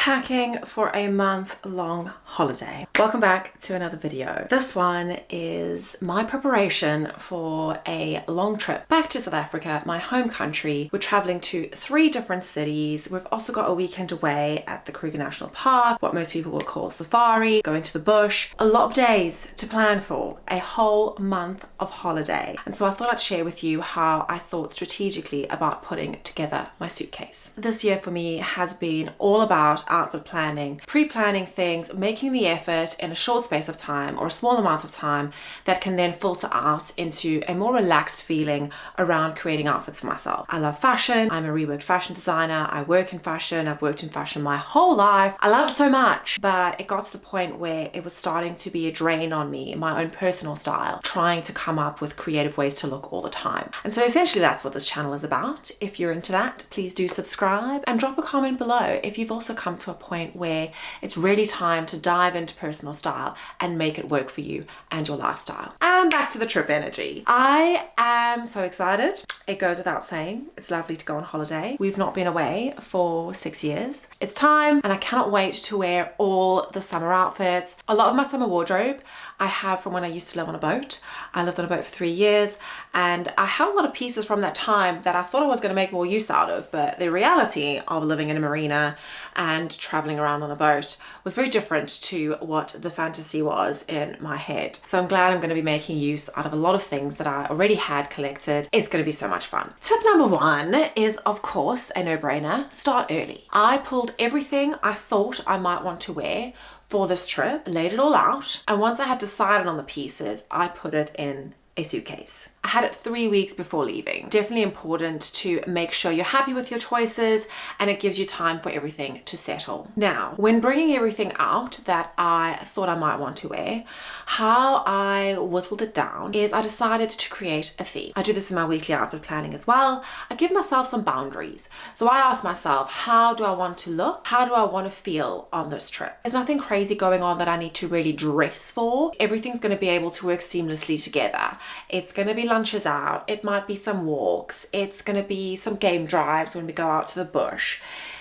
Packing for a month-long holiday. Welcome back to another video. This one is my preparation for a long trip back to South Africa, my home country. We're traveling to 3 different cities. We've also got a weekend away at the Kruger National Park, what most people would call safari, going to the bush. A lot of days to plan for, a whole month of holiday. And so I thought I'd share with you how I thought strategically about putting together my suitcase. This year for me has been all about outfit planning, pre-planning things, making the effort in a short space of time or a small amount of time that can then filter out into a more relaxed feeling around creating outfits for myself. I love fashion. I'm a reworked fashion designer. I work in fashion. I've worked in fashion my whole life. I love it so much, but it got to the point where it was starting to be a drain on me, my own personal style, trying to come up with creative ways to look all the time. And so essentially that's what this channel is about. If you're into that, please do subscribe and drop a comment below if you've also come to a point where it's really time to dive into personal style and make it work for you and your lifestyle. And back to the trip energy. I am so excited. It goes without saying, it's lovely to go on holiday. We've not been away for 6 years. It's time, and I cannot wait to wear all the summer outfits. A lot of my summer wardrobe I have from when I used to live on a boat. I lived on a boat for 3 years, and I have a lot of pieces from that time that I thought I was going to make more use out of, but the reality of living in a marina and traveling around on a boat was very different to what the fantasy was in my head. So I'm glad I'm going to be making use out of a lot of things that I already had collected. It's going to be so much fun. Tip number 1 is, of course, a no-brainer. Start early. I pulled everything I thought I might want to wear for this trip, laid it all out, and once I had decided on the pieces, I put it in a suitcase. I had it 3 weeks before leaving. Definitely important to make sure you're happy with your choices and it gives you time for everything to settle. Now, when bringing everything out that I thought I might want to wear, how I whittled it down is I decided to create a theme. I do this in my weekly outfit planning as well. I give myself some boundaries. So I ask myself, how do I want to look? How do I want to feel on this trip? There's nothing crazy going on that I need to really dress for. Everything's going to be able to work seamlessly together. It's going to be lunches out, it might be some walks, it's going to be some game drives when we go out to the bush.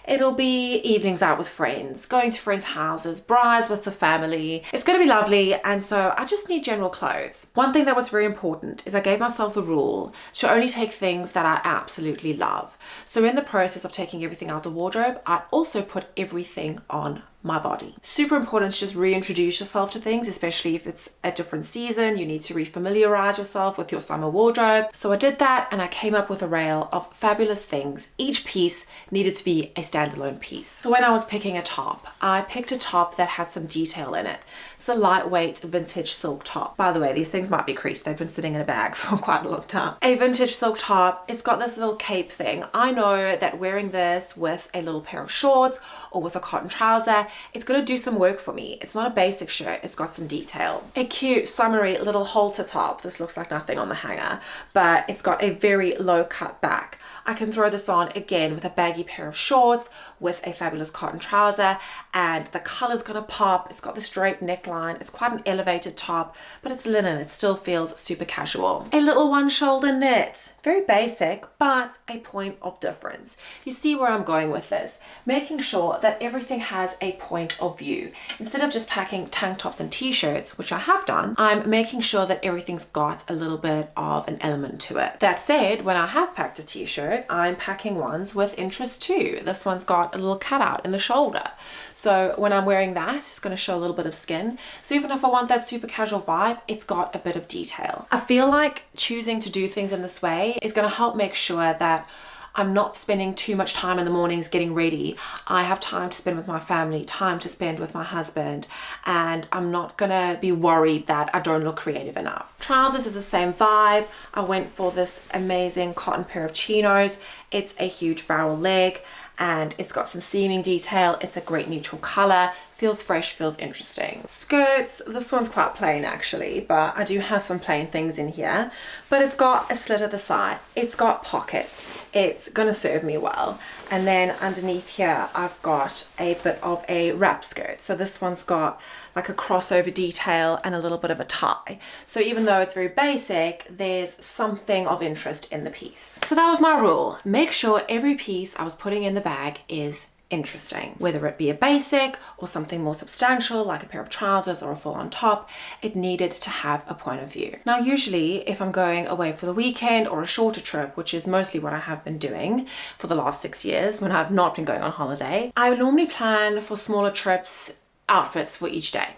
It'll be evenings out with friends, going to friends' houses, brides with the family. It's going to be lovely, and so I just need general clothes. One thing that was very important is I gave myself the rule to only take things that I absolutely love. So in the process of taking everything out of the wardrobe, I also put everything on my body. Super important to just reintroduce yourself to things, especially if it's a different season. You need to refamiliarize yourself with your summer wardrobe. So I did that, and I came up with a rail of fabulous things. Each piece needed to be a standalone piece. So when I was picking a top, I picked a top that had some detail in it. It's a lightweight vintage silk top. By the way, these things might be creased. They've been sitting in a bag for quite a long time. A vintage silk top. It's got this little cape thing. I know that wearing this with a little pair of shorts or with a cotton trouser, it's going to do some work for me. It's not a basic shirt, it's got some detail. A cute, summery little halter top. This looks like nothing on the hanger, but it's got a very low cut back. I can throw this on again with a baggy pair of shorts, with a fabulous cotton trouser, and the color's gonna pop. It's got this draped neckline. It's quite an elevated top, but it's linen. It still feels super casual. A little one shoulder knit. Very basic, but a point of difference. You see where I'm going with this. Making sure that everything has a point of view. Instead of just packing tank tops and t-shirts, which I have done, I'm making sure that everything's got a little bit of an element to it. That said, when I have packed a t-shirt, I'm packing ones with interest too. This one's got a little cutout in the shoulder. So when I'm wearing that, it's going to show a little bit of skin. So even if I want that super casual vibe, it's got a bit of detail. I feel like choosing to do things in this way is going to help make sure that I'm not spending too much time in the mornings getting ready. I have time to spend with my family, time to spend with my husband, and I'm not gonna be worried that I don't look creative enough. Trousers is the same vibe. I went for this amazing cotton pair of chinos. It's a huge barrel leg, and it's got some seaming detail. It's a great neutral color. Feels fresh, feels interesting. Skirts, this one's quite plain actually, but I do have some plain things in here. But it's got a slit at the side. It's got pockets. It's gonna serve me well. And then underneath here, I've got a bit of a wrap skirt. So this one's got like a crossover detail and a little bit of a tie. So even though it's very basic, there's something of interest in the piece. So that was my rule. Make sure every piece I was putting in the bag is interesting. Whether it be a basic or something more substantial like a pair of trousers or a full-on top, it needed to have a point of view. Now usually if I'm going away for the weekend or a shorter trip, which is mostly what I have been doing for the last 6 years when I've not been going on holiday, I would normally plan for smaller trips outfits for each day.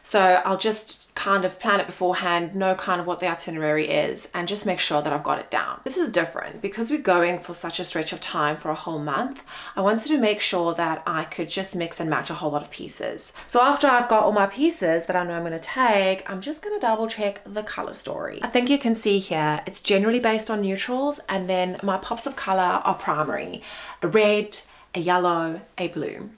So I'll just kind of plan it beforehand, know kind of what the itinerary is, and just make sure that I've got it down. This is different because we're going for such a stretch of time for a whole month. I wanted to make sure that I could just mix and match a whole lot of pieces. So after I've got all my pieces that I know I'm going to take, I'm just going to double check the color story. I think you can see here, it's generally based on neutrals, and then my pops of color are primary: a red, a yellow, a blue.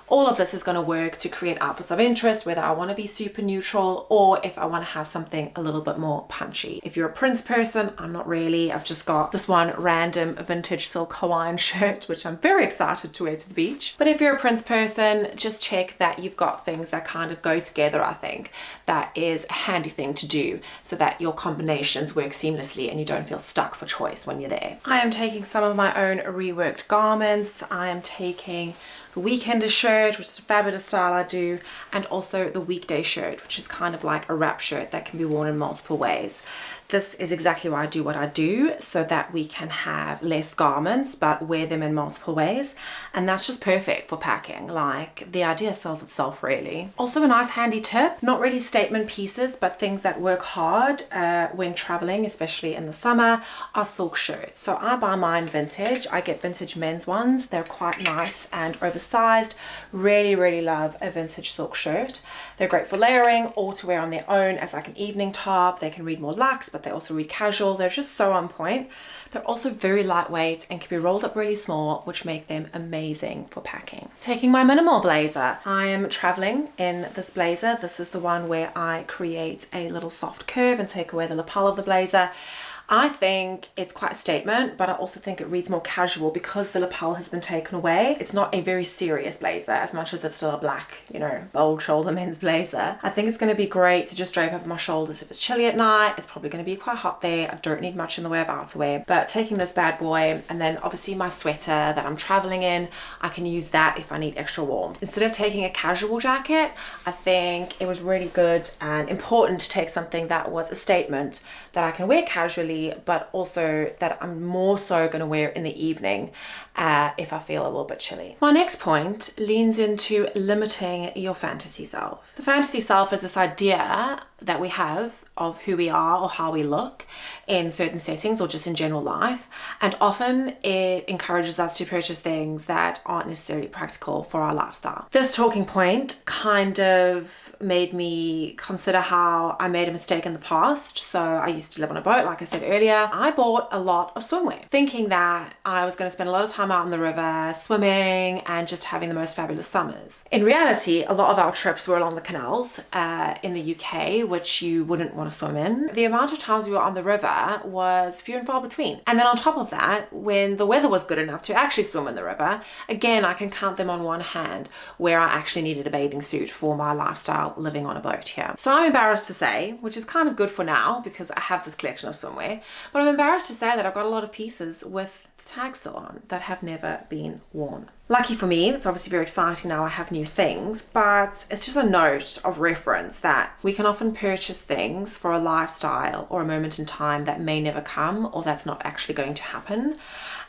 All of this is going to work to create outfits of interest, whether I want to be super neutral or if I want to have something a little bit more punchy. If you're a prints person, I'm not really. I've just got this one random vintage silk Hawaiian shirt, which I'm very excited to wear to the beach. But if you're a prints person, just check that you've got things that kind of go together. I think that is a handy thing to do so that your combinations work seamlessly and you don't feel stuck for choice when you're there. I am taking some of my own reworked garments. I am taking the weekender shirt, which is a fabulous style I do, and also the weekday shirt, which is kind of like a wrap shirt that can be worn in multiple ways. This is exactly why I do what I do, so that we can have less garments but wear them in multiple ways, and that's just perfect for packing. Like, the idea sells itself really. Also a nice handy tip, not really statement pieces but things that work hard when traveling, especially in the summer, are silk shirts. So I buy mine vintage. I get vintage men's ones. They're quite nice and oversized. Really love a vintage silk shirt. They're great for layering or to wear on their own as like an evening top. They can read more luxe, but they also read casual. They're just so on point. They're also very lightweight and can be rolled up really small, which make them amazing for packing. Taking my minimal blazer. I am traveling in this blazer. This is the one where I create a little soft curve and take away the lapel of the blazer. I think it's quite a statement, but I also think it reads more casual because the lapel has been taken away. It's not a very serious blazer as much as it's still a black, you know, bold shoulder men's blazer. I think it's going to be great to just drape over my shoulders if it's chilly at night. It's probably going to be quite hot there. I don't need much in the way of outerwear, but taking this bad boy, and then obviously my sweater that I'm traveling in, I can use that if I need extra warmth. Instead of taking a casual jacket, I think it was really good and important to take something that was a statement that I can wear casually, but also that I'm more so going to wear in the evening if I feel a little bit chilly. My next point leans into limiting your fantasy self. The fantasy self is this idea that we have of who we are or how we look in certain settings or just in general life, and often it encourages us to purchase things that aren't necessarily practical for our lifestyle. This talking point kind of made me consider how I made a mistake in the past. So I used to live on a boat, like I said earlier. I bought a lot of swimwear, thinking that I was going to spend a lot of time out on the river swimming and just having the most fabulous summers. In reality, a lot of our trips were along the canals in the UK, which you wouldn't want to swim in. The amount of times we were on the river was few and far between. And then on top of that, when the weather was good enough to actually swim in the river, again, I can count them on one hand where I actually needed a bathing suit for my lifestyle living on a boat here. So I'm embarrassed to say, which is kind of good for now because I have this collection of swimwear, but I'm embarrassed to say that I've got a lot of pieces with the tag still on that have never been worn. Lucky for me, it's obviously very exciting now I have new things, but it's just a note of reference that we can often purchase things for a lifestyle or a moment in time that may never come, or that's not actually going to happen.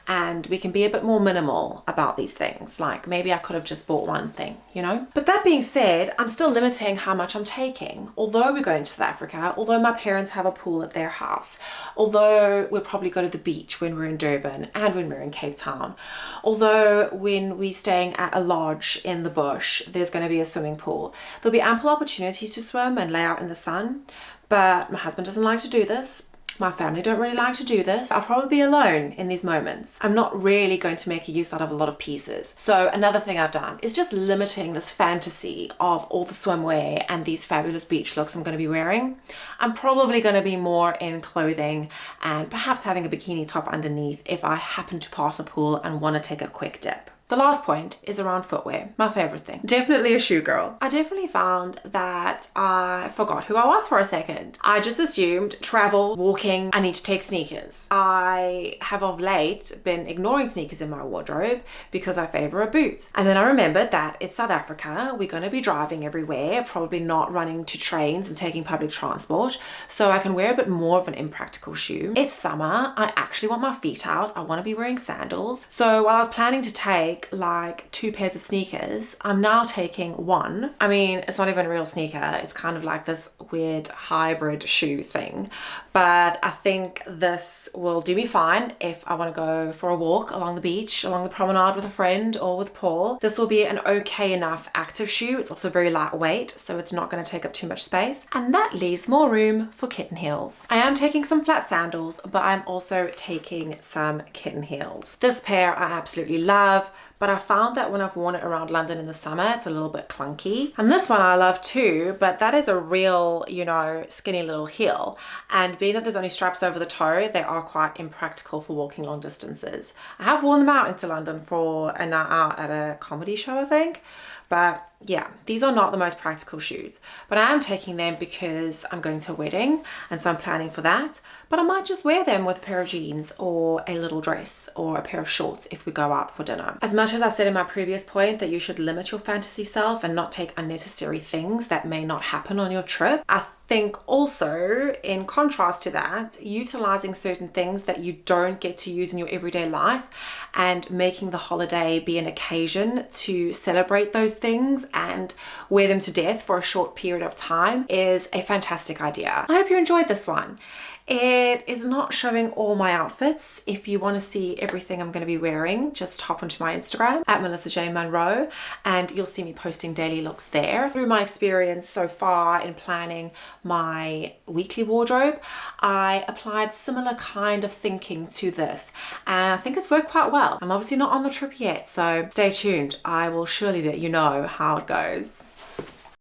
And we can be a bit more minimal about these things. Like, maybe I could have just bought one thing, you know? But that being said, I'm still limiting how much I'm taking. Although we're going to South Africa, although my parents have a pool at their house, although we'll probably go to the beach when we're in Durban and when we're in Cape Town, although when we're staying at a lodge in the bush, there's going to be a swimming pool. There'll be ample opportunities to swim and lay out in the sun, but my husband doesn't like to do this. My family don't really like to do this. I'll probably be alone in these moments. I'm not really going to make a use out of a lot of pieces. So another thing I've done is just limiting this fantasy of all the swimwear and these fabulous beach looks I'm going to be wearing. I'm probably going to be more in clothing and perhaps having a bikini top underneath if I happen to pass a pool and want to take a quick dip. The last point is around footwear, my favorite thing. Definitely a shoe girl. I definitely found that I forgot who I was for a second. I just assumed travel, walking, I need to take sneakers. I have of late been ignoring sneakers in my wardrobe because I favor a boot. And then I remembered that it's South Africa, we're going to be driving everywhere, probably not running to trains and taking public transport, so I can wear a bit more of an impractical shoe. It's summer, I actually want my feet out, I want to be wearing sandals. So while I was planning to take like 2 pairs of sneakers, I'm now taking one. I mean, it's not even a real sneaker, it's kind of like this weird hybrid shoe thing, but I think this will do me fine if I want to go for a walk along the beach, along the promenade with a friend or with Paul. This will be an okay enough active shoe. It's also very lightweight, so it's not going to take up too much space, and that leaves more room for kitten heels. I am taking some flat sandals, but I'm also taking some kitten heels. This pair I absolutely love, but I found that when I've worn it around London in the summer, it's a little bit clunky. And this one I love too, but that is a real, you know, skinny little heel. And being that there's only straps over the toe, they are quite impractical for walking long distances. I have worn them out into London for a night out at a comedy show, I think. But yeah, these are not the most practical shoes, but I am taking them because I'm going to a wedding, and so I'm planning for that. But I might just wear them with a pair of jeans or a little dress or a pair of shorts if we go out for dinner. As much as I said in my previous point that you should limit your fantasy self and not take unnecessary things that may not happen on your trip, I think also, in contrast to that, utilizing certain things that you don't get to use in your everyday life and making the holiday be an occasion to celebrate those things and wear them to death for a short period of time is a fantastic idea. I hope you enjoyed this one. It is not showing all my outfits. If you want to see everything I'm going to be wearing, just hop onto my Instagram at Melissa J Munro and you'll see me posting daily looks there. Through my experience so far in planning my weekly wardrobe, I applied similar kind of thinking to this, and I think it's worked quite well. I'm obviously not on the trip yet, so stay tuned. I will surely let you know how it goes.